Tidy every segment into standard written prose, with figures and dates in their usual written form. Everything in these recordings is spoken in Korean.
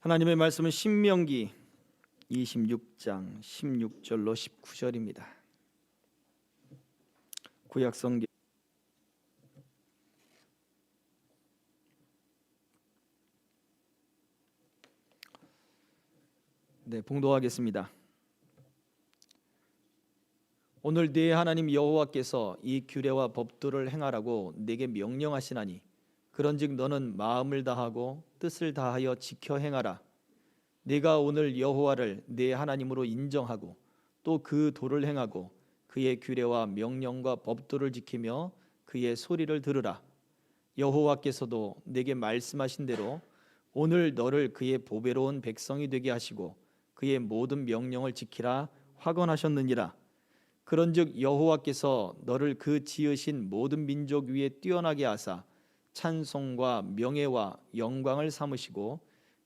하나님의 말씀은 신명기 26장 16절로 19절입니다. 구약성경 봉독하겠습니다. 오늘 네 하나님 여호와께서 이 규례와 법도를 행하라고 네게 명령하시나니 그런즉 너는 마음을 다하고 뜻을 다하여 지켜 행하라. 네가 오늘 여호와를 네 하나님으로 인정하고 또 그 도를 행하고 그의 규례와 명령과 법도를 지키며 그의 소리를 들으라. 여호와께서도 네게 말씀하신 대로 오늘 너를 그의 보배로운 백성이 되게 하시고 그의 모든 명령을 지키라 확언하셨느니라. 그런즉 여호와께서 너를 그 지으신 모든 민족 위에 뛰어나게 하사 찬송과 명예와 영광을 삼으시고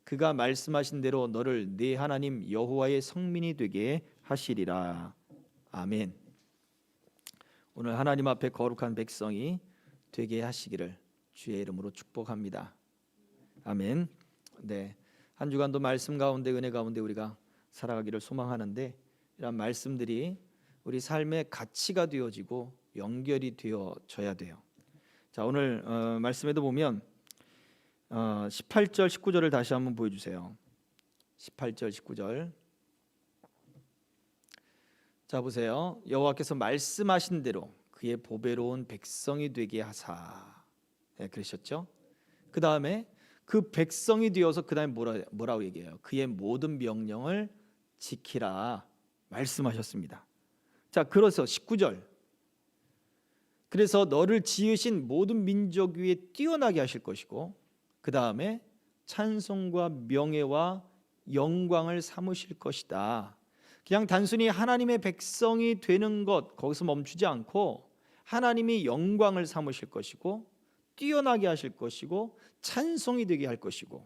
그가 말씀하신 대로 너를 네 하나님 여호와의 성민이 되게 하시리라. 아멘. 오늘 하나님 앞에 거룩한 백성이 되게 하시기를 주의 이름으로 축복합니다. 아멘. 네, 한 주간도 말씀 가운데 은혜 가운데 우리가 살아가기를 소망하는데 이런 말씀들이 우리 삶의 가치가 되어지고 연결이 되어져야 돼요. 자, 오늘 말씀에도 보면 18절 19절을 다시 한번 보여주세요. 18절 19절. 자, 보세요. 여호와께서 말씀하신 대로 그의 보배로운 백성이 되게 하사. 네, 그러셨죠? 그 다음에 그 백성이 되어서 그 다음에 뭐라고 얘기해요? 그의 모든 명령을 지키라 말씀하셨습니다. 자, 그래서 19절. 그래서 너를 지으신 모든 민족 위에 뛰어나게 하실 것이고 그 다음에 찬송과 명예와 영광을 삼으실 것이다. 그냥 단순히 하나님의 백성이 되는 것 거기서 멈추지 않고 하나님이 영광을 삼으실 것이고 뛰어나게 하실 것이고 찬송이 되게 할 것이고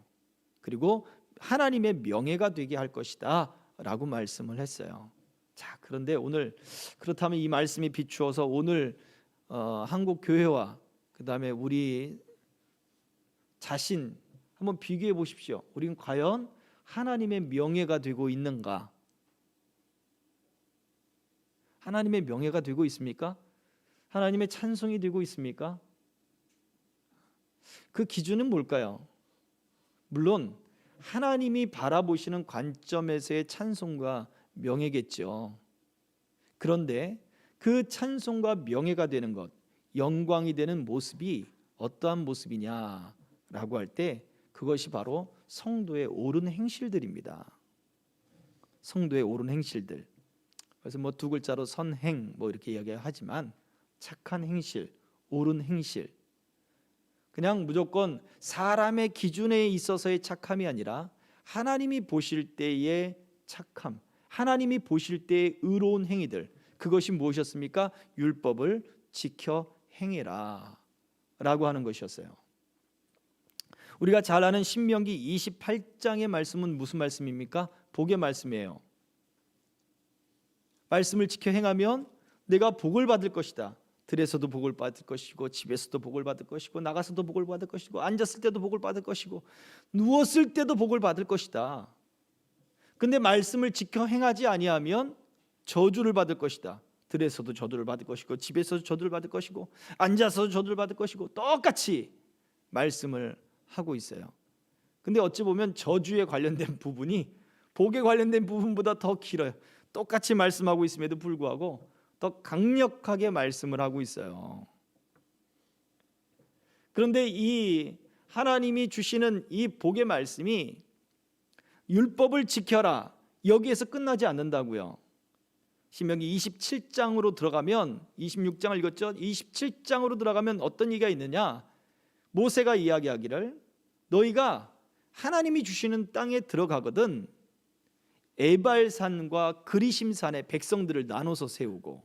그리고 하나님의 명예가 되게 할 것이다 라고 말씀을 했어요. 자, 그런데 오늘 그렇다면 이 말씀이 비추어서 오늘 한국 교회와 그 다음에 우리 자신 한번 비교해 보십시오. 우리는 과연 하나님의 명예가 되고 있는가? 하나님의 명예가 되고 있습니까? 하나님의 찬송이 되고 있습니까? 그 기준은 뭘까요? 물론 하나님이 바라보시는 관점에서의 찬송과 명예겠죠. 그런데 그 찬송과 명예가 되는 것, 영광이 되는 모습이 어떠한 모습이냐라고 할 때 그것이 바로 성도의 옳은 행실들입니다. 성도의 옳은 행실들. 그래서 뭐 두 글자로 선행 뭐 이렇게 이야기하지만 착한 행실, 옳은 행실. 그냥 무조건 사람의 기준에 있어서의 착함이 아니라 하나님이 보실 때의 착함, 하나님이 보실 때의 의로운 행위들, 그것이 무엇이었습니까? 율법을 지켜 행해라 라고 하는 것이었어요. 우리가 잘 아는 신명기 28장의 말씀은 무슨 말씀입니까? 복의 말씀이에요. 말씀을 지켜 행하면 내가 복을 받을 것이다. 들에서도 복을 받을 것이고 집에서도 복을 받을 것이고 나가서도 복을 받을 것이고 앉았을 때도 복을 받을 것이고 누웠을 때도 복을 받을 것이다. 근데 말씀을 지켜 행하지 아니하면 저주를 받을 것이다. 들에서도 저주를 받을 것이고 집에서도 저주를 받을 것이고 앉아서도 저주를 받을 것이고 똑같이 말씀을 하고 있어요. 근데 어찌 보면 저주에 관련된 부분이 복에 관련된 부분보다 더 길어요. 똑같이 말씀하고 있음에도 불구하고 더 강력하게 말씀을 하고 있어요. 그런데 이 하나님이 주시는 이 복의 말씀이 율법을 지켜라 여기에서 끝나지 않는다고요. 신명기 27장으로 들어가면 26장을 읽었죠. 27장으로 들어가면 어떤 얘기가 있느냐? 모세가 이야기하기를 너희가 하나님이 주시는 땅에 들어가거든 에발산과 그리심산에 백성들을 나눠서 세우고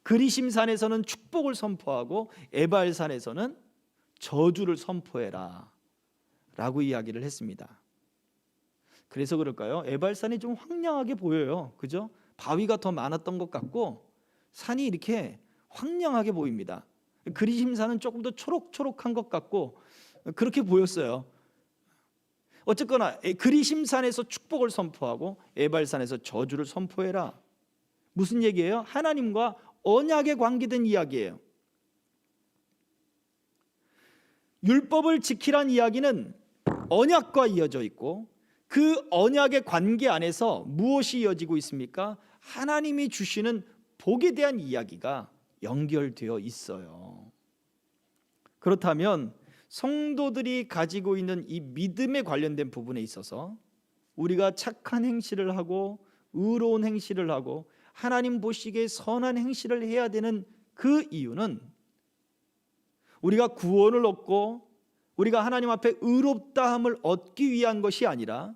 그리심산에서는 축복을 선포하고 에발산에서는 저주를 선포해라 라고 이야기를 했습니다. 그래서 그럴까요? 에발산이 좀 황량하게 보여요. 그죠? 바위가 더 많았던 것 같고 산이 이렇게 황량하게 보입니다. 그리심산은 조금 더 초록초록한 것 같고 그렇게 보였어요. 어쨌거나 그리심산에서 축복을 선포하고 에발산에서 저주를 선포해라. 무슨 얘기예요? 하나님과 언약에 관계된 이야기예요. 율법을 지키란 이야기는 언약과 이어져 있고, 그 언약의 관계 안에서 무엇이 이어지고 있습니까? 하나님이 주시는 복에 대한 이야기가 연결되어 있어요. 그렇다면 성도들이 가지고 있는 이 믿음에 관련된 부분에 있어서 우리가 착한 행실을 하고 의로운 행실을 하고 하나님 보시기에 선한 행실을 해야 되는 그 이유는 우리가 구원을 얻고 우리가 하나님 앞에 의롭다함을 얻기 위한 것이 아니라,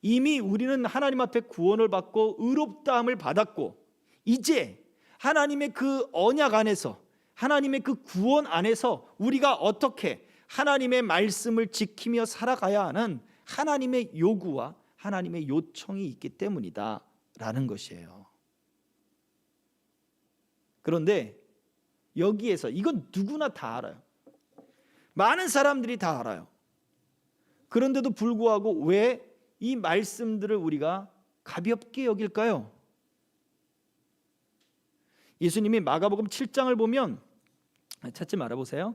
이미 우리는 하나님 앞에 구원을 받고 의롭다함을 받았고 이제 하나님의 그 언약 안에서, 하나님의 그 구원 안에서 우리가 어떻게 하나님의 말씀을 지키며 살아가야 하는 하나님의 요구와 하나님의 요청이 있기 때문이다 라는 것이에요. 그런데 여기에서 이건 누구나 다 알아요. 많은 사람들이 다 알아요. 그런데도 불구하고 왜 이 말씀들을 우리가 가볍게 여길까요? 예수님이 마가복음 7장을 보면, 찾지 말아보세요.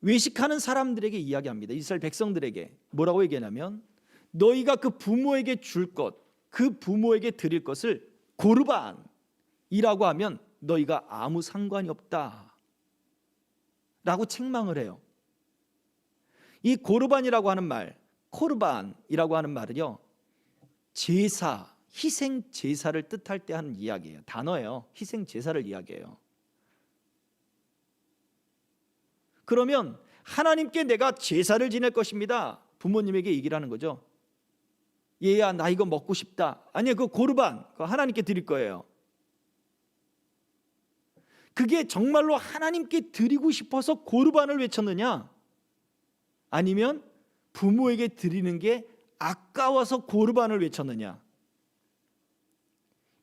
외식하는 사람들에게 이야기합니다. 이스라엘 백성들에게 뭐라고 얘기하냐면, 너희가 그 부모에게 줄 것, 그 부모에게 드릴 것을 고르반이라고 하면 너희가 아무 상관이 없다 라고 책망을 해요. 이 고르반이라고 하는 말, 코르반이라고 하는 말은요, 제사, 희생 제사를 뜻할 때 하는 이야기예요. 단어예요. 희생 제사를 이야기해요. 그러면 하나님께 내가 제사를 지낼 것입니다. 부모님에게 얘기를 하는 거죠. 얘야, 나 이거 먹고 싶다. 아니요, 그 고르반, 그거 하나님께 드릴 거예요. 그게 정말로 하나님께 드리고 싶어서 고르반을 외쳤느냐? 아니면 부모에게 드리는 게 아까워서 고르반을 외쳤느냐?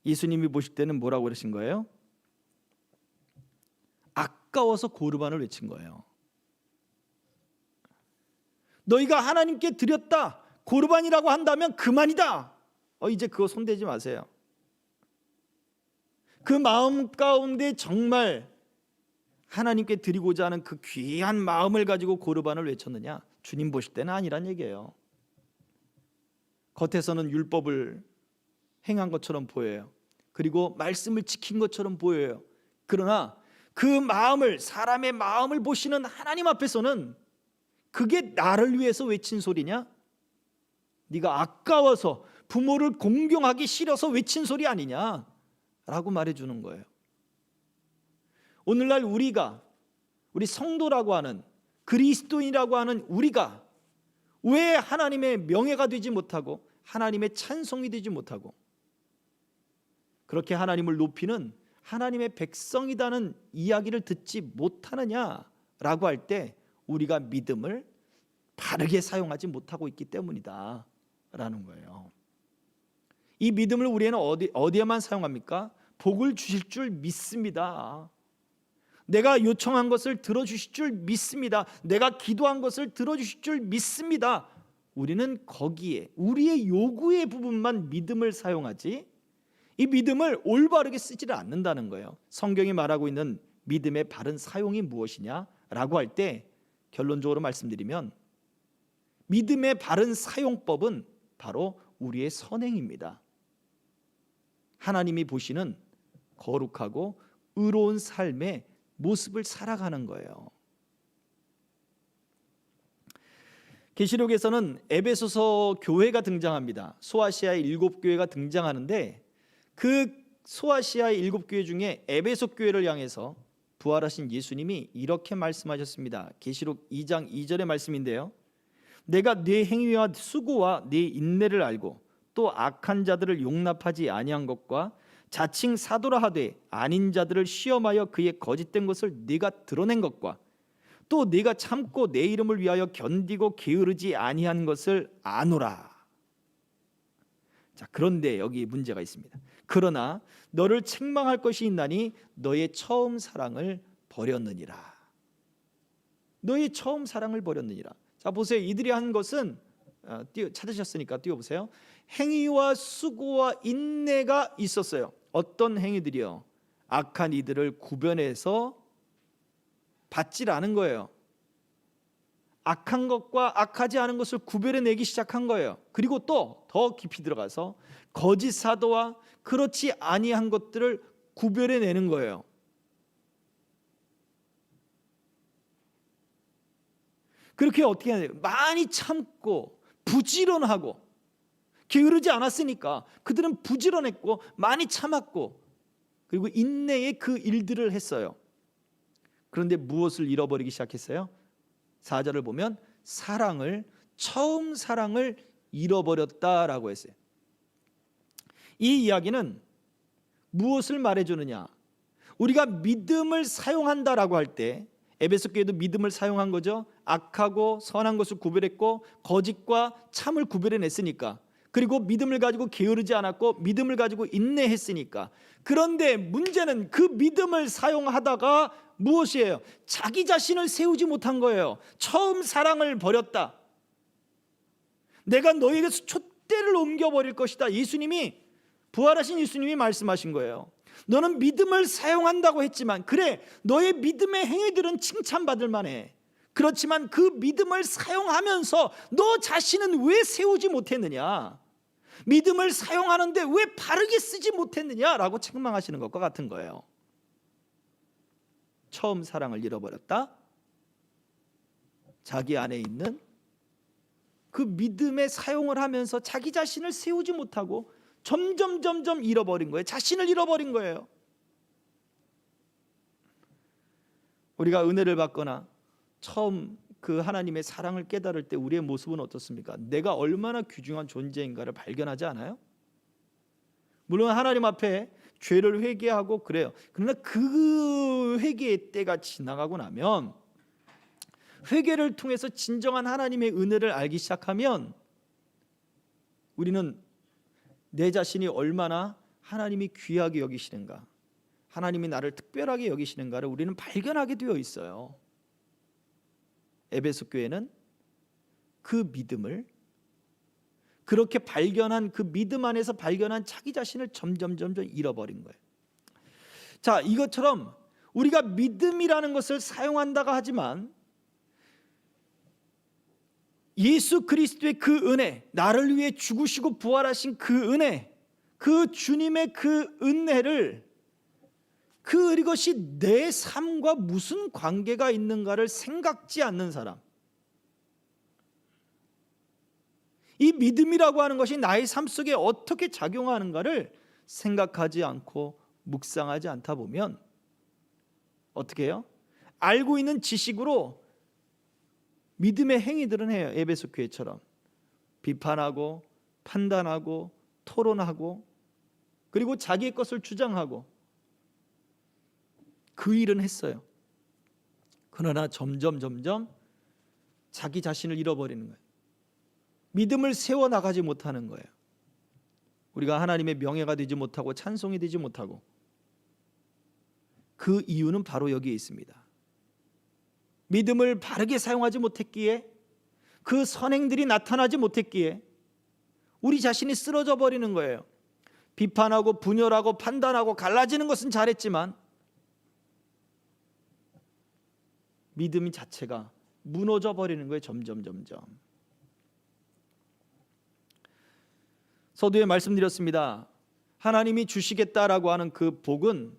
예수님이 보실 때는 뭐라고 그러신 거예요? 아까워서 고르반을 외친 거예요. 너희가 하나님께 드렸다, 고르반이라고 한다면 그만이다. 이제 그거 손대지 마세요. 그 마음 가운데 정말 하나님께 드리고자 하는 그 귀한 마음을 가지고 고르반을 외쳤느냐? 주님 보실 때는 아니란 얘기예요. 겉에서는 율법을 행한 것처럼 보여요. 그리고 말씀을 지킨 것처럼 보여요. 그러나 그 마음을, 사람의 마음을 보시는 하나님 앞에서는 그게 나를 위해서 외친 소리냐? 네가 아까워서 부모를 공경하기 싫어서 외친 소리 아니냐? 라고 말해주는 거예요. 오늘날 우리 성도라고 하는, 그리스도인이라고 하는 우리가 왜 하나님의 명예가 되지 못하고 하나님의 찬송이 되지 못하고 그렇게 하나님을 높이는 하나님의 백성이라는 이야기를 듣지 못하느냐라고 할 때, 우리가 믿음을 바르게 사용하지 못하고 있기 때문이다 라는 거예요. 이 믿음을 우리는 어디에만 사용합니까? 복을 주실 줄 믿습니다. 내가 요청한 것을 들어주실 줄 믿습니다. 내가 기도한 것을 들어주실 줄 믿습니다. 우리는 거기에 우리의 요구의 부분만 믿음을 사용하지, 이 믿음을 올바르게 쓰지를 않는다는 거예요. 성경이 말하고 있는 믿음의 바른 사용이 무엇이냐라고 할 때, 결론적으로 말씀드리면 믿음의 바른 사용법은 바로 우리의 선행입니다. 하나님이 보시는 거룩하고 의로운 삶의 모습을 살아가는 거예요. 계시록에서는 에베소서 교회가 등장합니다. 소아시아의 7교회가 등장하는데, 그 소아시아의 7교회 중에 에베소 교회를 향해서 부활하신 예수님이 이렇게 말씀하셨습니다. 계시록 2장 2절의 말씀인데요, 내가 네 행위와 수고와 네 인내를 알고 또 악한 자들을 용납하지 아니한 것과 자칭 사도라 하되 아닌 자들을 시험하여 그의 거짓된 것을 네가 드러낸 것과 또 네가 참고 내 이름을 위하여 견디고 게으르지 아니한 것을 아노라. 자, 그런데 여기 문제가 있습니다. 그러나 너를 책망할 것이 있나니 너의 처음 사랑을 버렸느니라. 너희 처음 사랑을 버렸느니라. 자 보세요. 이들이 한 것은 찾으셨으니까 띄워보세요. 행위와 수고와 인내가 있었어요. 어떤 행위들이요? 악한 이들을 구별해서 받질 않은 거예요. 악한 것과 악하지 않은 것을 구별해내기 시작한 거예요. 그리고 또 더 깊이 들어가서 거짓 사도와 그렇지 아니한 것들을 구별해내는 거예요. 그렇게 어떻게 해야 돼요? 많이 참고 부지런하고, 게으르지 않았으니까 그들은 부지런했고 많이 참았고, 그리고 인내의 그 일들을 했어요. 그런데 무엇을 잃어버리기 시작했어요? 4절을 보면 처음 사랑을 잃어버렸다라고 했어요. 이 이야기는 무엇을 말해주느냐? 우리가 믿음을 사용한다라고 할 때, 에베소 교회도 믿음을 사용한 거죠. 악하고 선한 것을 구별했고 거짓과 참을 구별해냈으니까, 그리고 믿음을 가지고 게으르지 않았고 믿음을 가지고 인내했으니까. 그런데 문제는 그 믿음을 사용하다가 무엇이에요? 자기 자신을 세우지 못한 거예요. 처음 사랑을 버렸다. 내가 너에게서 촛대를 옮겨버릴 것이다. 부활하신 예수님이 말씀하신 거예요. 너는 믿음을 사용한다고 했지만, 그래, 너의 믿음의 행위들은 칭찬받을 만해. 그렇지만 그 믿음을 사용하면서 너 자신은 왜 세우지 못했느냐? 믿음을 사용하는데 왜 바르게 쓰지 못했느냐라고 책망하시는 것과 같은 거예요. 처음 사랑을 잃어버렸다. 자기 안에 있는 그 믿음의 사용을 하면서 자기 자신을 세우지 못하고 점점 잃어버린 거예요. 자신을 잃어버린 거예요. 우리가 은혜를 받거나 처음 그 하나님의 사랑을 깨달을 때 우리의 모습은 어떻습니까? 내가 얼마나 귀중한 존재인가를 발견하지 않아요? 물론 하나님 앞에 죄를 회개하고 그래요. 그러나 그 회개의 때가 지나가고 나면, 회개를 통해서 진정한 하나님의 은혜를 알기 시작하면, 우리는 내 자신이 얼마나 하나님이 귀하게 여기시는가, 하나님이 나를 특별하게 여기시는가를 우리는 발견하게 되어 있어요. 에베소 교회는 그 믿음을, 그렇게 발견한 그 믿음 안에서 발견한 자기 자신을 점점 잃어버린 거예요. 자, 이것처럼 우리가 믿음이라는 것을 사용한다고 하지만 예수 그리스도의 그 은혜, 나를 위해 죽으시고 부활하신 그 은혜, 그 주님의 그 은혜를, 그것이 내 삶과 무슨 관계가 있는가를 생각지 않는 사람, 이 믿음이라고 하는 것이 나의 삶 속에 어떻게 작용하는가를 생각하지 않고 묵상하지 않다 보면 어떻게 해요? 알고 있는 지식으로 믿음의 행위들은 해요. 에베소 교회처럼 비판하고 판단하고 토론하고, 그리고 자기의 것을 주장하고, 그 일은 했어요. 그러나 점점 자기 자신을 잃어버리는 거예요. 믿음을 세워나가지 못하는 거예요. 우리가 하나님의 명예가 되지 못하고 찬송이 되지 못하고, 그 이유는 바로 여기에 있습니다. 믿음을 바르게 사용하지 못했기에, 그 선행들이 나타나지 못했기에 우리 자신이 쓰러져 버리는 거예요. 비판하고 분열하고 판단하고 갈라지는 것은 잘했지만 믿음 자체가 무너져 버리는 거예요. 점점. 서두에 말씀드렸습니다. 하나님이 주시겠다라고 하는 그 복은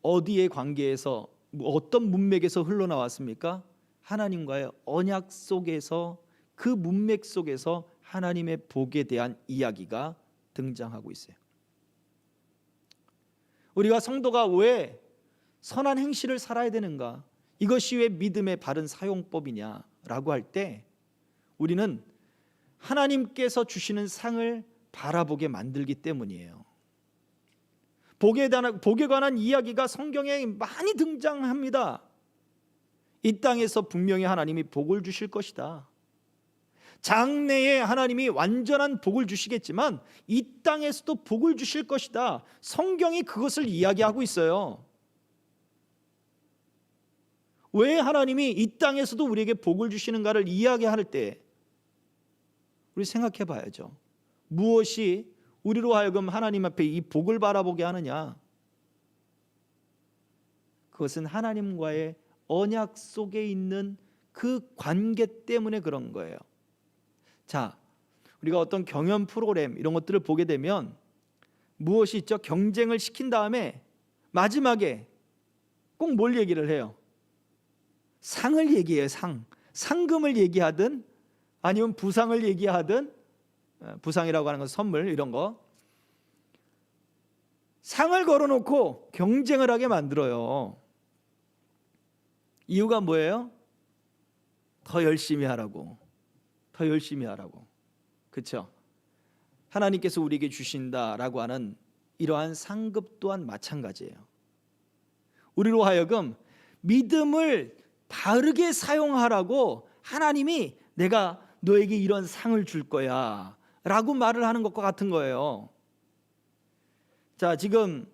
어디의 관계에서, 어떤 문맥에서 흘러나왔습니까? 하나님과의 언약 속에서, 그 문맥 속에서 하나님의 복에 대한 이야기가 등장하고 있어요. 우리가 성도가 왜 선한 행실을 살아야 되는가, 이것이 왜 믿음의 바른 사용법이냐라고 할 때, 우리는 하나님께서 주시는 상을 바라보게 만들기 때문이에요. 복에 관한 이야기가 성경에 많이 등장합니다. 이 땅에서 분명히 하나님이 복을 주실 것이다. 장래에 하나님이 완전한 복을 주시겠지만 이 땅에서도 복을 주실 것이다. 성경이 그것을 이야기하고 있어요. 왜 하나님이 이 땅에서도 우리에게 복을 주시는가를 이야기할 때 우리 생각해 봐야죠. 무엇이 우리로 하여금 하나님 앞에 이 복을 바라보게 하느냐? 그것은 하나님과의 언약 속에 있는 그 관계 때문에 그런 거예요. 자, 우리가 어떤 경연 프로그램 이런 것들을 보게 되면 무엇이 있죠? 경쟁을 시킨 다음에 마지막에 꼭 뭘 얘기를 해요? 상을 얘기해요. 상금을 얘기하든 아니면 부상을 얘기하든, 부상이라고 하는 건 선물 이런 거, 상을 걸어놓고 경쟁을 하게 만들어요. 이유가 뭐예요? 더 열심히 하라고. 더 열심히 하라고. 그렇죠? 하나님께서 우리에게 주신다라고 하는 이러한 상급 또한 마찬가지예요. 우리로 하여금 믿음을 바르게 사용하라고 하나님이 내가 너에게 이런 상을 줄 거야 라고 말을 하는 것과 같은 거예요. 자, 지금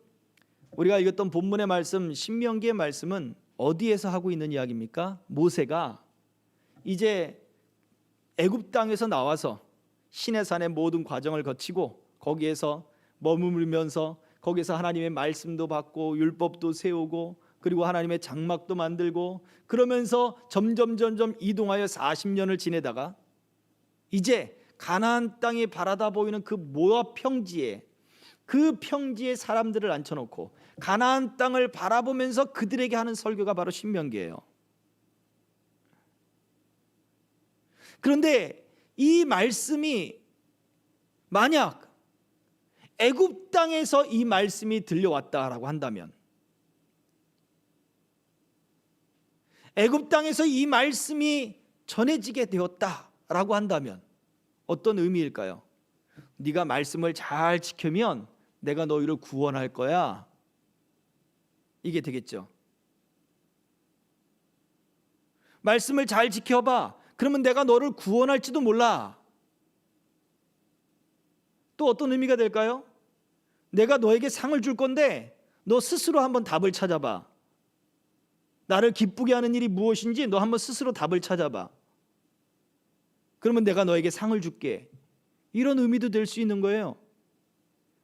우리가 읽었던 본문의 말씀, 신명기의 말씀은 어디에서 하고 있는 이야기입니까? 모세가 이제 애굽 땅에서 나와서 시내산의 모든 과정을 거치고 거기에서 머무르면서 거기서 하나님의 말씀도 받고 율법도 세우고 그리고 하나님의 장막도 만들고 그러면서 점점 이동하여 40년을 지내다가 이제 가나안 땅이 바라다 보이는 그 모압 평지에, 그 평지에 사람들을 앉혀놓고 가나안 땅을 바라보면서 그들에게 하는 설교가 바로 신명기예요. 그런데 이 말씀이 만약 애굽 땅에서 이 말씀이 들려왔다라고 한다면, 애굽 땅에서 이 말씀이 전해지게 되었다라고 한다면 어떤 의미일까요? 네가 말씀을 잘 지키면 내가 너희를 구원할 거야, 이게 되겠죠. 말씀을 잘 지켜봐, 그러면 내가 너를 구원할지도 몰라. 또 어떤 의미가 될까요? 내가 너에게 상을 줄 건데 너 스스로 한번 답을 찾아봐. 나를 기쁘게 하는 일이 무엇인지 너 한번 스스로 답을 찾아봐. 그러면 내가 너에게 상을 줄게. 이런 의미도 될 수 있는 거예요.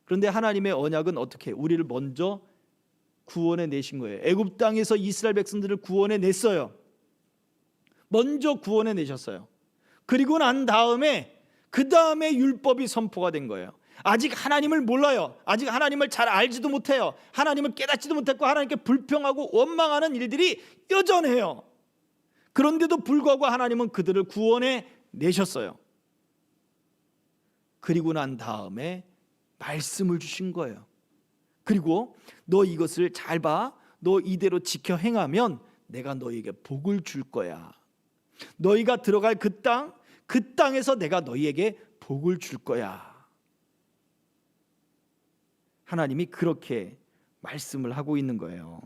그런데 하나님의 언약은 어떻게? 우리를 먼저 구원해 내신 거예요. 애굽 땅에서 이스라엘 백성들을 구원해 냈어요. 먼저 구원해 내셨어요. 그리고 난 다음에 그 다음에 율법이 선포가 된 거예요. 아직 하나님을 몰라요. 아직 하나님을 잘 알지도 못해요. 하나님을 깨닫지도 못했고 하나님께 불평하고 원망하는 일들이 여전해요. 그런데도 불구하고 하나님은 그들을 구원해 내셨어요. 그리고 난 다음에 말씀을 주신 거예요. 그리고 너 이것을 잘 봐. 너 이대로 지켜 행하면 내가 너희에게 복을 줄 거야. 너희가 들어갈 그 땅에서 내가 너희에게 복을 줄 거야. 하나님이 그렇게 말씀을 하고 있는 거예요.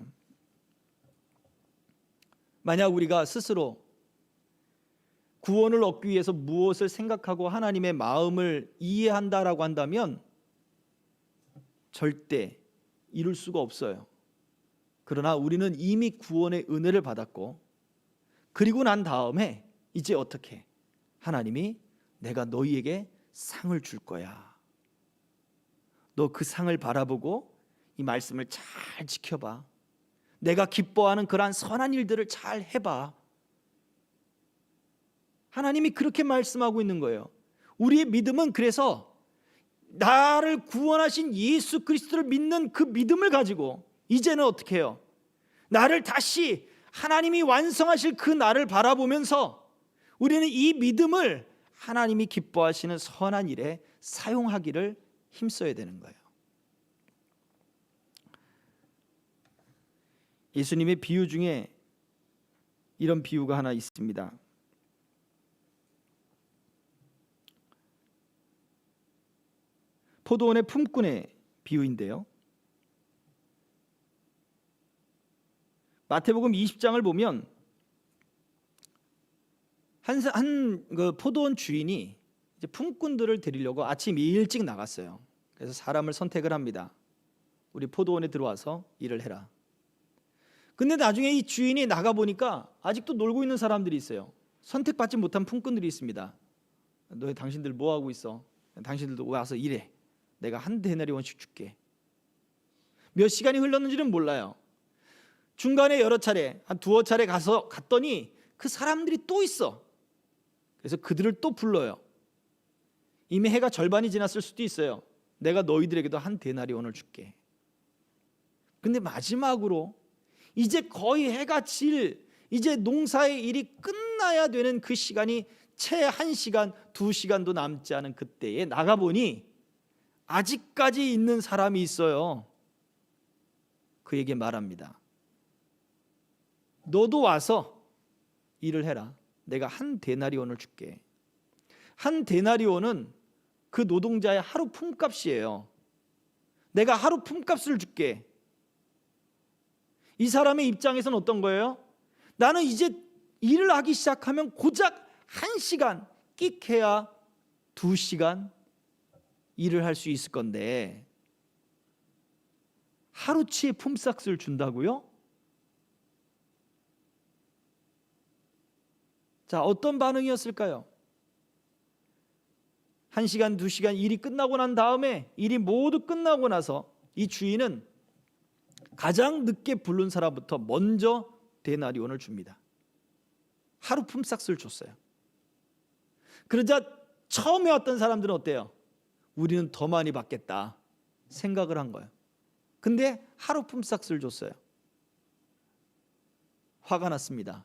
만약 우리가 스스로 구원을 얻기 위해서 무엇을 생각하고 하나님의 마음을 이해한다라고 한다면 절대 이룰 수가 없어요. 그러나 우리는 이미 구원의 은혜를 받았고 그리고 난 다음에 이제 어떻게? 하나님이 내가 너희에게 상을 줄 거야. 너 그 상을 바라보고 이 말씀을 잘 지켜봐. 내가 기뻐하는 그러한 선한 일들을 잘 해봐. 하나님이 그렇게 말씀하고 있는 거예요. 우리의 믿음은 그래서 나를 구원하신 예수 그리스도를 믿는 그 믿음을 가지고 이제는 어떻게 해요? 나를 다시 하나님이 완성하실 그 날을 바라보면서 우리는 이 믿음을 하나님이 기뻐하시는 선한 일에 사용하기를 힘써야 되는 거예요. 예수님의 비유 중에 이런 비유가 하나 있습니다. 포도원의 품꾼의 비유인데요. 마태복음 20장을 보면 그 포도원 주인이 이제 품꾼들을 데리려고 아침 일찍 나갔어요. 그래서 사람을 선택을 합니다. 우리 포도원에 들어와서 일을 해라. 근데 나중에 이 주인이 나가보니까 아직도 놀고 있는 사람들이 있어요. 선택받지 못한 품꾼들이 있습니다. 너 당신들 뭐 하고 있어? 당신들도 와서 일해. 내가 한 데나리온씩 줄게. 몇 시간이 흘렀는지는 몰라요. 중간에 여러 차례, 한 두어 차례 갔더니 그 사람들이 또 있어. 그래서 그들을 또 불러요. 이미 해가 절반이 지났을 수도 있어요. 내가 너희들에게도 한 데나리온을 줄게. 근데 마지막으로 이제 거의 해가 이제 농사의 일이 끝나야 되는 그 시간이 채 1시간, 2시간도 남지 않은 그때에 나가보니 아직까지 있는 사람이 있어요. 그에게 말합니다. 너도 와서 일을 해라. 내가 한 데나리온을 줄게. 한 데나리온은 그 노동자의 하루 품값이에요. 내가 하루 품값을 줄게. 이 사람의 입장에서는 어떤 거예요? 나는 이제 일을 하기 시작하면 고작 1시간, 끼케야 2시간 일을 할 수 있을 건데 하루치의 품삯을 준다고요? 자, 어떤 반응이었을까요? 1시간, 2시간 일이 끝나고 난 다음에 일이 모두 끝나고 나서 이 주인은 가장 늦게 부른 사람부터 먼저 데나리온을 줍니다. 하루 품삯을 줬어요. 그러자 처음에 왔던 사람들은 어때요? 우리는 더 많이 받겠다 생각을 한 거예요. 근데 하루 품삯을 줬어요. 화가 났습니다.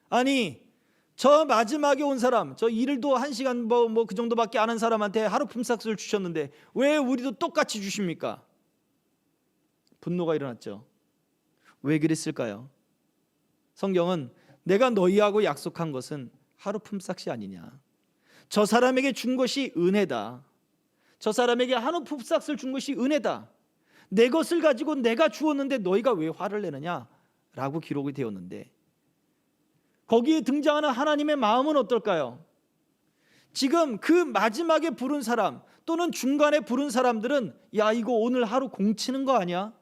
아니, 저 마지막에 온 사람, 저 일도 1시간 그 정도밖에 안 한 사람한테 하루 품삯을 주셨는데 왜 우리도 똑같이 주십니까? 분노가 일어났죠. 왜 그랬을까요? 성경은 내가 너희하고 약속한 것은 하루 품삯이 아니냐. 저 사람에게 준 것이 은혜다. 저 사람에게 하루 품삯을 준 것이 은혜다. 내 것을 가지고 내가 주었는데 너희가 왜 화를 내느냐? 라고 기록이 되었는데 거기에 등장하는 하나님의 마음은 어떨까요? 지금 그 마지막에 부른 사람 또는 중간에 부른 사람들은 야, 이거 오늘 하루 공치는 거 아니야?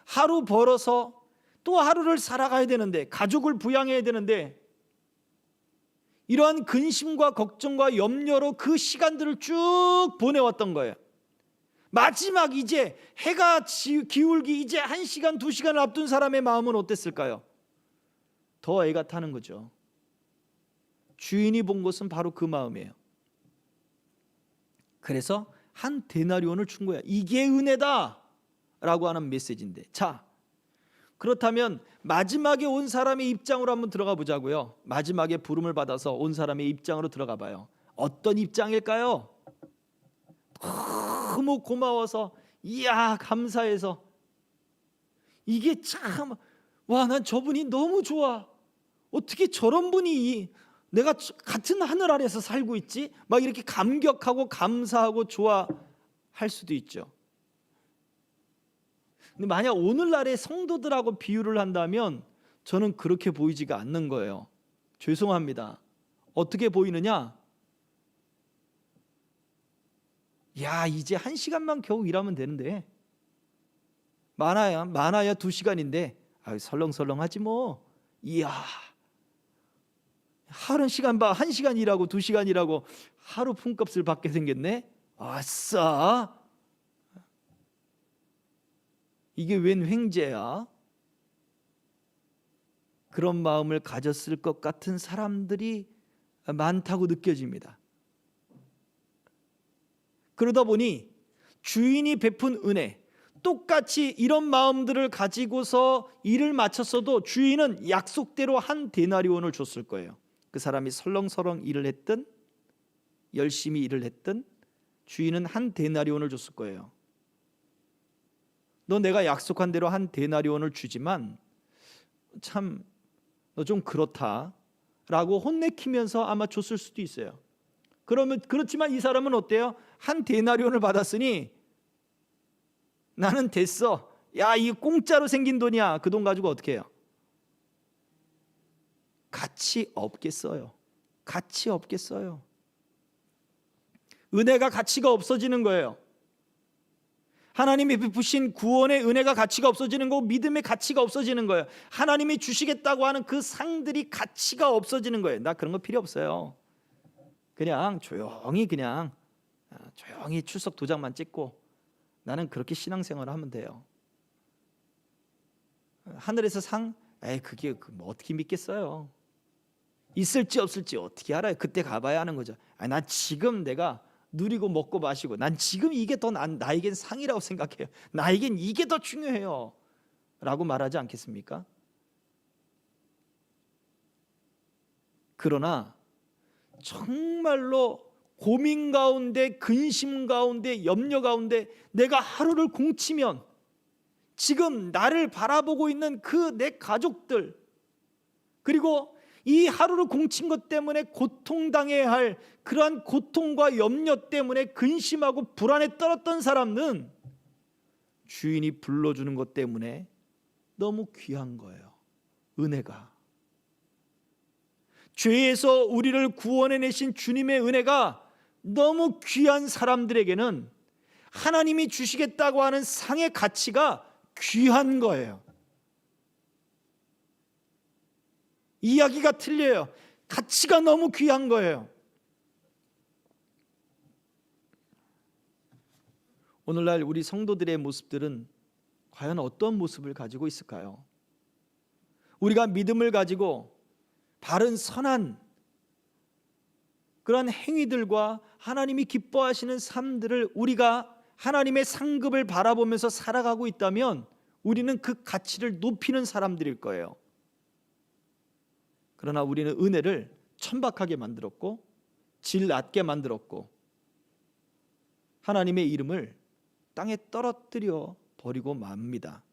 하루 벌어서 또 하루를 살아가야 되는데, 가족을 부양해야 되는데, 이러한 근심과 걱정과 염려로 그 시간들을 쭉 보내왔던 거예요. 마지막 이제 해가 기울기 이제 1시간, 2시간을 앞둔 사람의 마음은 어땠을까요? 더 애가 타는 거죠. 주인이 본 것은 바로 그 마음이에요. 그래서 한 데나리온을 준 거야. 이게 은혜다 라고 하는 메시지인데, 자, 그렇다면 마지막에 온 사람의 입장으로 한번 들어가 보자고요. 마지막에 부름을 받아서 온 사람의 입장으로 들어가 봐요. 어떤 입장일까요? 너무 고마워서, 이야, 감사해서, 이게 참, 와, 난 저분이 너무 좋아. 어떻게 저런 분이 내가 같은 하늘 아래서 살고 있지? 막 이렇게 감격하고 감사하고 좋아할 수도 있죠. 근데 만약 오늘날의 성도들하고 비유를 한다면 저는 그렇게 보이지가 않는 거예요. 죄송합니다. 어떻게 보이느냐? 야, 이제 1시간만 겨우 일하면 되는데, 많아야 2시간인데 설렁설렁하지 뭐. 이야, 하루 시간 봐, 1시간 일하고 2시간 일하고 하루 품값을 받게 생겼네. 아싸, 이게 웬 횡재야? 그런 마음을 가졌을 것 같은 사람들이 많다고 느껴집니다. 그러다 보니 주인이 베푼 은혜, 똑같이 이런 마음들을 가지고서 일을 마쳤어도 주인은 약속대로 한 데나리온을 줬을 거예요. 그 사람이 설렁설렁 일을 했든 열심히 일을 했든 주인은 한 데나리온을 줬을 거예요. 너 내가 약속한 대로 한 데나리온을 주지만 참 너 좀 그렇다 라고 혼내키면서 아마 줬을 수도 있어요. 그렇지만 이 사람은 어때요? 한 데나리온을 받았으니 나는 됐어. 야, 이게 공짜로 생긴 돈이야. 그 돈 가지고 어떻게 해요? 가치 없겠어요. 가치 없겠어요. 은혜가 가치가 없어지는 거예요. 하나님이 베푸신 구원의 은혜가 가치가 없어지는 거고 믿음의 가치가 없어지는 거예요. 하나님이 주시겠다고 하는 그 상들이 가치가 없어지는 거예요. 나 그런 거 필요 없어요. 그냥 조용히 출석 도장만 찍고 나는 그렇게 신앙생활을 하면 돼요. 하늘에서 상? 그게 뭐 어떻게 믿겠어요? 있을지 없을지 어떻게 알아요? 그때 가봐야 하는 거죠. 난 지금 내가 누리고 먹고 마시고 난 지금 이게 더 나에겐 상이라고 생각해요. 나에겐 이게 더 중요해요 라고 말하지 않겠습니까? 그러나 정말로 고민 가운데, 근심 가운데, 염려 가운데 내가 하루를 공치면 지금 나를 바라보고 있는 그 내 가족들, 그리고 이 하루를 공친 것 때문에 고통당해야 할 그러한 고통과 염려 때문에 근심하고 불안에 떨었던 사람은 주인이 불러주는 것 때문에 너무 귀한 거예요. 은혜가. 죄에서 우리를 구원해내신 주님의 은혜가 너무 귀한 사람들에게는 하나님이 주시겠다고 하는 상의 가치가 귀한 거예요. 이야기가 틀려요. 가치가 너무 귀한 거예요. 오늘날 우리 성도들의 모습들은 과연 어떤 모습을 가지고 있을까요? 우리가 믿음을 가지고 바른 선한 그런 행위들과 하나님이 기뻐하시는 삶들을 우리가 하나님의 상급을 바라보면서 살아가고 있다면 우리는 그 가치를 높이는 사람들일 거예요. 그러나 우리는 은혜를 천박하게 만들었고 질 낮게 만들었고 하나님의 이름을 땅에 떨어뜨려 버리고 맙니다.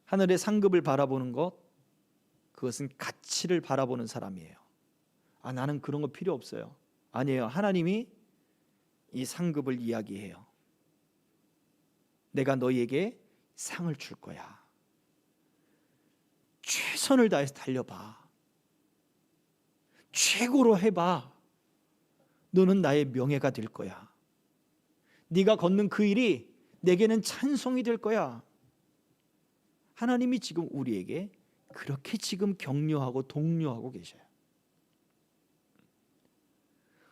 하늘의 상급을 바라보는 것, 그것은 가치를 바라보는 사람이에요. 나는 그런 거 필요 없어요. 아니에요. 하나님이 이 상급을 이야기해요. 내가 너희에게 상을 줄 거야. 최선을 다해서 달려봐. 최고로 해봐. 너는 나의 명예가 될 거야. 네가 걷는 그 일이 내게는 찬송이 될 거야. 하나님이 지금 우리에게 그렇게 지금 격려하고 독려하고 계셔요.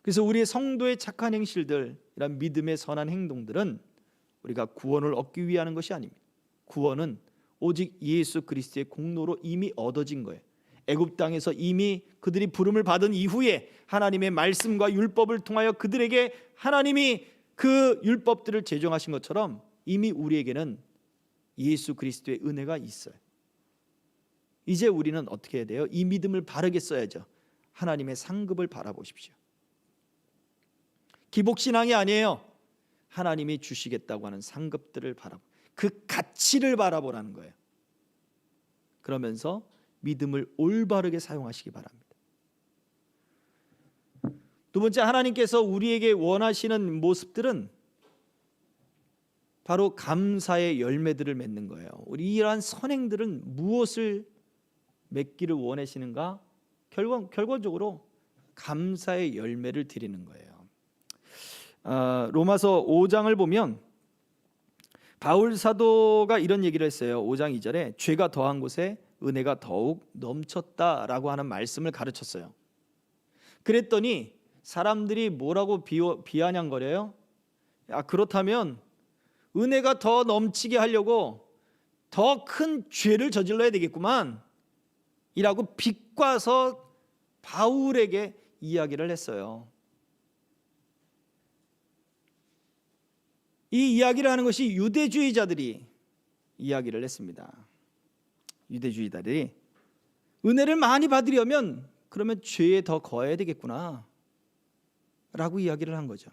그래서 우리의 성도의 착한 행실들, 이런 믿음의 선한 행동들은 우리가 구원을 얻기 위한 것이 아닙니다. 구원은 오직 예수 그리스도의 공로로 이미 얻어진 거예요. 애굽 땅에서 이미 그들이 부름을 받은 이후에 하나님의 말씀과 율법을 통하여 그들에게 하나님이 그 율법들을 제정하신 것처럼 이미 우리에게는 예수 그리스도의 은혜가 있어요. 이제 우리는 어떻게 해야 돼요? 이 믿음을 바르게 써야죠. 하나님의 상급을 바라보십시오. 기복신앙이 아니에요. 하나님이 주시겠다고 하는 상급들을 그 가치를 바라보라는 거예요. 그러면서 믿음을 올바르게 사용하시기 바랍니다. 두 번째, 하나님께서 우리에게 원하시는 모습들은 바로 감사의 열매들을 맺는 거예요. 우리 이러한 선행들은 무엇을 맺기를 원하시는가? 결과적으로 감사의 열매를 드리는 거예요. 로마서 5장을 보면 바울 사도가 이런 얘기를 했어요. 5장 2절에 죄가 더한 곳에 은혜가 더욱 넘쳤다라고 하는 말씀을 가르쳤어요. 그랬더니 사람들이 뭐라고 비아냥거려요? 그렇다면 은혜가 더 넘치게 하려고 더 큰 죄를 저질러야 되겠구만 이라고 비꼬아서 바울에게 이야기를 했어요. 이 이야기를 하는 것이 유대주의자들이 이야기를 했습니다. 유대주의자들이 은혜를 많이 받으려면 그러면 죄에 더 거해야 되겠구나 라고 이야기를 한 거죠.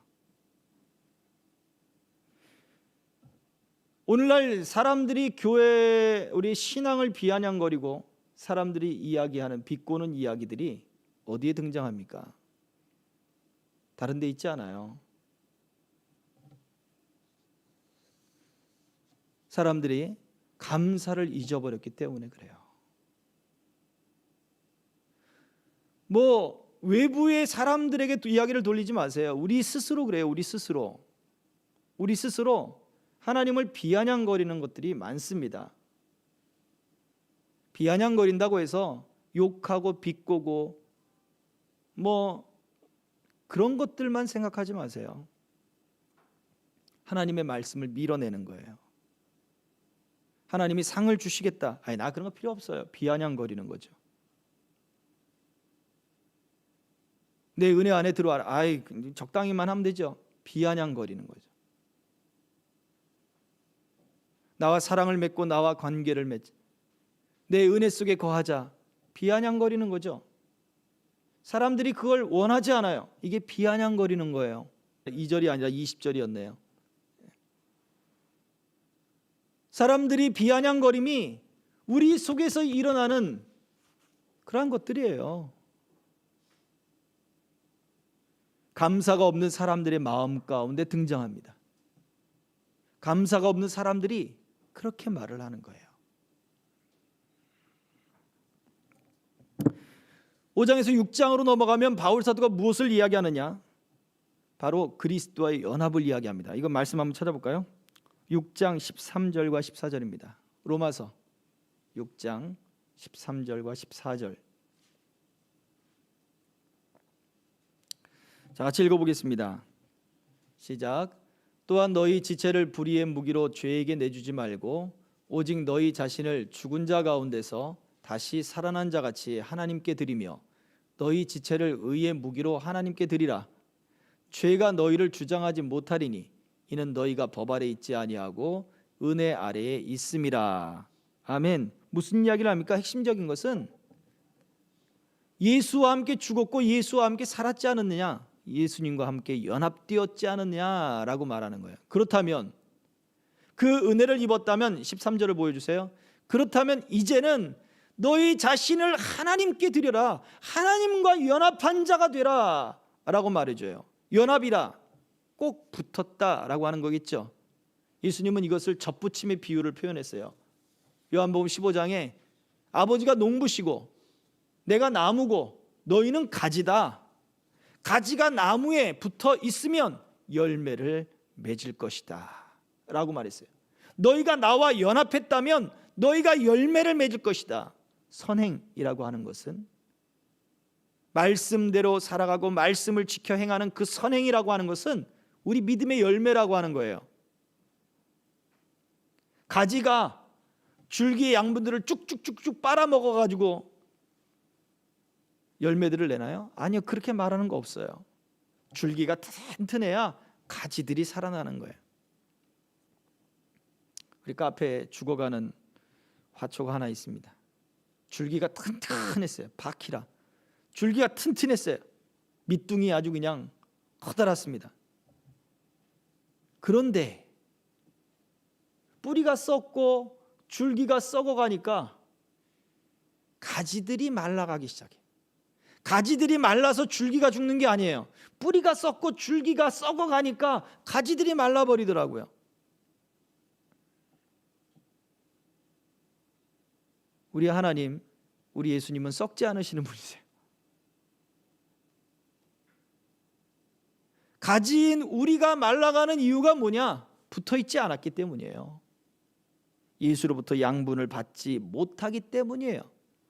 오늘날 사람들이 교회 우리 신앙을 비아냥거리고 사람들이 이야기하는 비꼬는 이야기들이 어디에 등장합니까? 다른 데 있지 않아요. 사람들이 감사를 잊어버렸기 때문에 그래요. 외부의 사람들에게 이야기를 돌리지 마세요. 우리 스스로 그래요. 우리 스스로 하나님을 비아냥거리는 것들이 많습니다. 비아냥거린다고 해서 욕하고 비꼬고 뭐 그런 것들만 생각하지 마세요. 하나님의 말씀을 밀어내는 거예요. 하나님이 상을 주시겠다. 아니, 나 그런 거 필요 없어요. 비아냥거리는 거죠. 내 은혜 안에 들어와라. 아이, 적당히만 하면 되죠. 비아냥거리는 거죠. 나와 사랑을 맺고 나와 관계를 맺자. 내 은혜 속에 거하자. 비아냥거리는 거죠. 사람들이 그걸 원하지 않아요. 이게 비아냥거리는 거예요. 2절이 아니라 20절이었네요. 사람들이 비아냥거림이 우리 속에서 일어나는 그러한 것들이에요. 감사가 없는 사람들의 마음 가운데 등장합니다. 감사가 없는 사람들이 그렇게 말을 하는 거예요. 5장에서 6장으로 넘어가면 바울 사도가 무엇을 이야기하느냐? 바로 그리스도와의 연합을 이야기합니다. 이거 말씀 한번 찾아볼까요? 6장 13절과 14절입니다. 로마서 6장 13절과 14절. 자, 같이 읽어보겠습니다. 시작. 또한 너희 지체를 불의의 무기로 죄에게 내주지 말고 오직 너희 자신을 죽은 자 가운데서 다시 살아난 자 같이 하나님께 드리며 너희 지체를 의의 무기로 하나님께 드리라. 죄가 너희를 주장하지 못하리니 이는 너희가 법 아래 있지 아니하고 은혜 아래에 있음이라. 아멘. 무슨 이야기를 합니까? 핵심적인 것은 예수와 함께 죽었고 예수와 함께 살았지 않았느냐? 예수님과 함께 연합되었지 않았냐라고 말하는 거예요. 그렇다면 그 은혜를 입었다면 13절을 보여주세요. 그렇다면 이제는 너희 자신을 하나님께 드려라. 하나님과 연합한 자가 되라 라고 말해줘요. 연합이라 꼭 붙었다라고 하는 거겠죠. 예수님은 이것을 접붙임의 비유를 표현했어요. 요한복음 15장에 아버지가 농부시고 내가 나무고 너희는 가지다. 가지가 나무에 붙어 있으면 열매를 맺을 것이다 라고 말했어요. 너희가 나와 연합했다면 너희가 열매를 맺을 것이다. 선행이라고 하는 것은 말씀대로 살아가고 말씀을 지켜 행하는 그 선행이라고 하는 것은 우리 믿음의 열매라고 하는 거예요. 가지가 줄기의 양분들을 쭉쭉쭉쭉 빨아먹어가지고 열매들을 내나요? 아니요, 그렇게 말하는 거 없어요. 줄기가 튼튼해야 가지들이 살아나는 거예요. 우리 카페에 죽어가는 화초가 하나 있습니다. 줄기가 튼튼했어요. 바퀴라 줄기가 튼튼했어요. 밑둥이 아주 그냥 커다랗습니다. 그런데 뿌리가 썩고 줄기가 썩어가니까 가지들이 말라가기 시작해요. 가지들이 말라서 줄기가 죽는 게 아니에요. 뿌리가 썩고 줄기가 썩어가니까 가지들이 말라버리더라고요. 우리 하나님, 우리 예수님은 썩지 않으시는 분이세요. 가지인 우리가 말라가는 이유가 뭐냐? 붙어있지 않았기 때문이에요. 예수로부터 양분을 받지 못하기 때문이에요.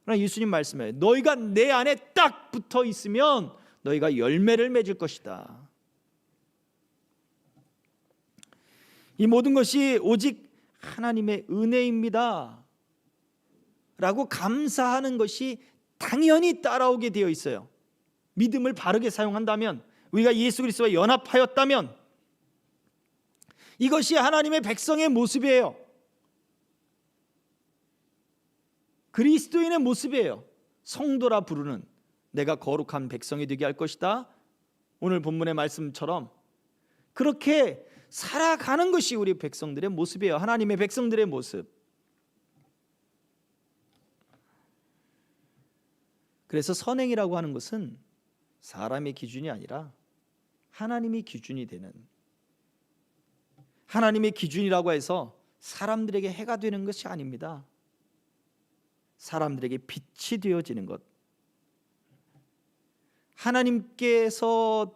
그러나 예수님 말씀해요. 너희가 내 안에 딱 붙어 있으면 너희가 열매를 맺을 것이다. 이 모든 것이 오직 하나님의 은혜입니다 라고 감사하는 것이 당연히 따라오게 되어 있어요. 믿음을 바르게 사용한다면, 우리가 예수 그리스도와 연합하였다면 이것이 하나님의 백성의 모습이에요. 그리스도인의 모습이에요. 성도라 부르는 내가 거룩한 백성이 되게 할 것이다. 오늘 본문의 말씀처럼 그렇게 살아가는 것이 우리 백성들의 모습이에요. 하나님의 백성들의 모습. 그래서 선행이라고 하는 것은 사람의 기준이 아니라 하나님이 기준이 되는, 하나님의 기준이라고 해서 사람들에게 해가 되는 것이 아닙니다. 사람들에게 빛이 되어지는 것, 하나님께서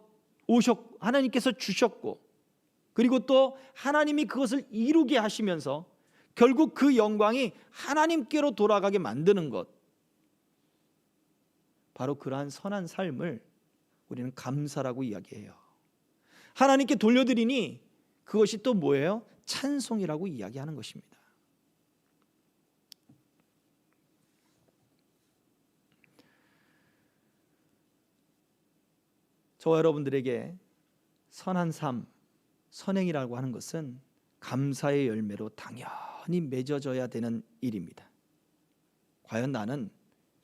하나님께서 주셨고, 그리고 또 하나님이 그것을 이루게 하시면서 결국 그 영광이 하나님께로 돌아가게 만드는 것, 바로 그러한 선한 삶을 우리는 감사라고 이야기해요. 하나님께 돌려드리니 그것이 또 뭐예요? 찬송이라고 이야기하는 것입니다. 저와 여러분들에게 선한 삶, 선행이라고 하는 것은 감사의 열매로 당연히 맺어져야 되는 일입니다. 과연 나는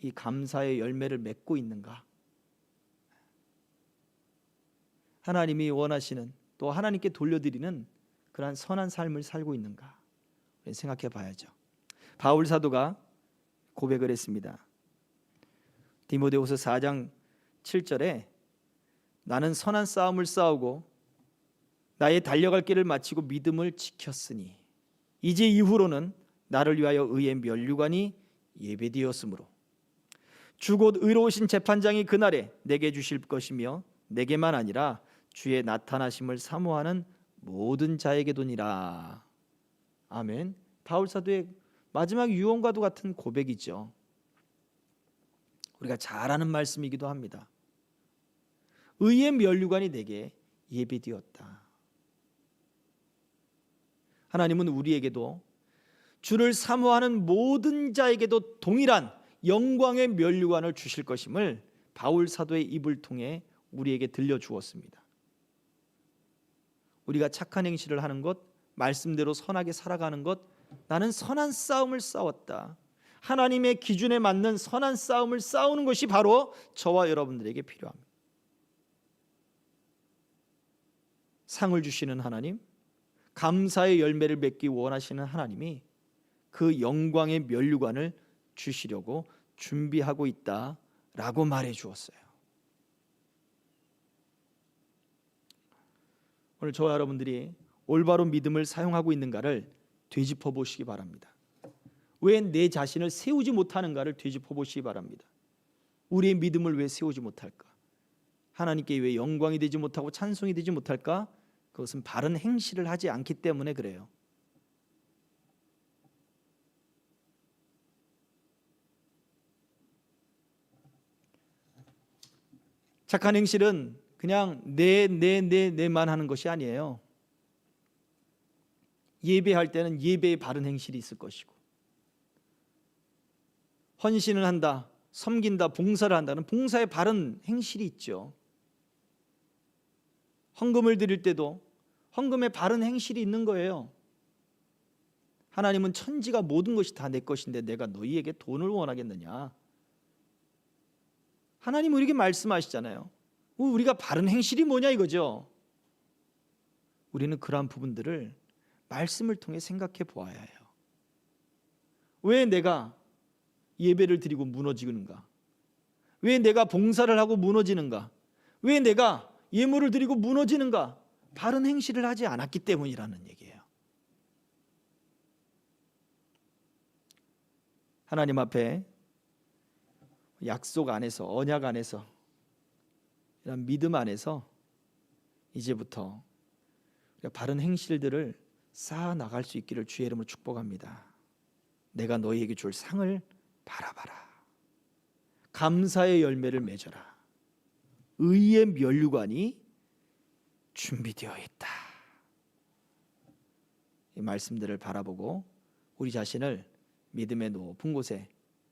이 감사의 열매를 맺고 있는가? 하나님이 원하시는, 또 하나님께 돌려드리는 그러한 선한 삶을 살고 있는가? 생각해 봐야죠. 바울 사도가 고백을 했습니다. 디모데후서 4장 7절에 나는 선한 싸움을 싸우고 나의 달려갈 길을 마치고 믿음을 지켰으니 이제 이후로는 나를 위하여 의의 면류관이 예배되었으므로 주 곧 의로우신 재판장이 그날에 내게 주실 것이며 내게만 아니라 주의 나타나심을 사모하는 모든 자에게도니라. 아멘. 바울 사도의 마지막 유언과도 같은 고백이죠. 우리가 잘 아는 말씀이기도 합니다. 의의 면류관이 내게 예배되었다. 하나님은 우리에게도 주를 사모하는 모든 자에게도 동일한 영광의 면류관을 주실 것임을 바울 사도의 입을 통해 우리에게 들려주었습니다. 우리가 착한 행실을 하는 것, 말씀대로 선하게 살아가는 것, 나는 선한 싸움을 싸웠다, 하나님의 기준에 맞는 선한 싸움을 싸우는 것이 바로 저와 여러분들에게 필요합니다. 상을 주시는 하나님, 감사의 열매를 맺기 원하시는 하나님이 그 영광의 면류관을 주시려고 준비하고 있다라고 말해 주었어요. 오늘 저와 여러분들이 올바로 믿음을 사용하고 있는가를 되짚어 보시기 바랍니다. 왜 내 자신을 세우지 못하는가를 되짚어 보시기 바랍니다. 우리의 믿음을 왜 세우지 못할까? 하나님께 왜 영광이 되지 못하고 찬송이 되지 못할까? 그것은 바른 행실을 하지 않기 때문에 그래요. 착한 행실은 그냥 내만 하는 것이 아니에요. 예배할 때는 예배의 바른 행실이 있을 것이고, 헌신을 한다, 섬긴다, 봉사를 한다는 봉사의 바른 행실이 있죠. 헌금을 드릴 때도 헌금의 바른 행실이 있는 거예요. 하나님은 천지가 모든 것이 다 내 것인데 내가 너희에게 돈을 원하겠느냐? 하나님 우리에게 말씀하시잖아요. 우리가 바른 행실이 뭐냐 이거죠. 우리는 그러한 부분들을 말씀을 통해 생각해 보아야 해요. 왜 내가 예배를 드리고 무너지는가? 왜 내가 봉사를 하고 무너지는가? 왜 내가 예물을 드리고 무너지는가? 바른 행실을 하지 않았기 때문이라는 얘기예요. 하나님 앞에 약속 안에서, 언약 안에서, 이런 믿음 안에서 이제부터 바른 행실들을 쌓아 나갈 수 있기를 주의 이름으로 축복합니다. 내가 너희에게 줄 상을 바라봐라. 감사의 열매를 맺어라. 의의 면류관이 준비되어 있다. 이 말씀들을 바라보고 우리 자신을 믿음의 높은 곳에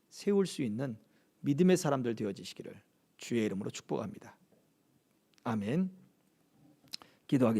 세울 수 있는 믿음의 사람들 되어지시기를 주의 이름으로 축복합니다. 아멘. 기도하겠습니다.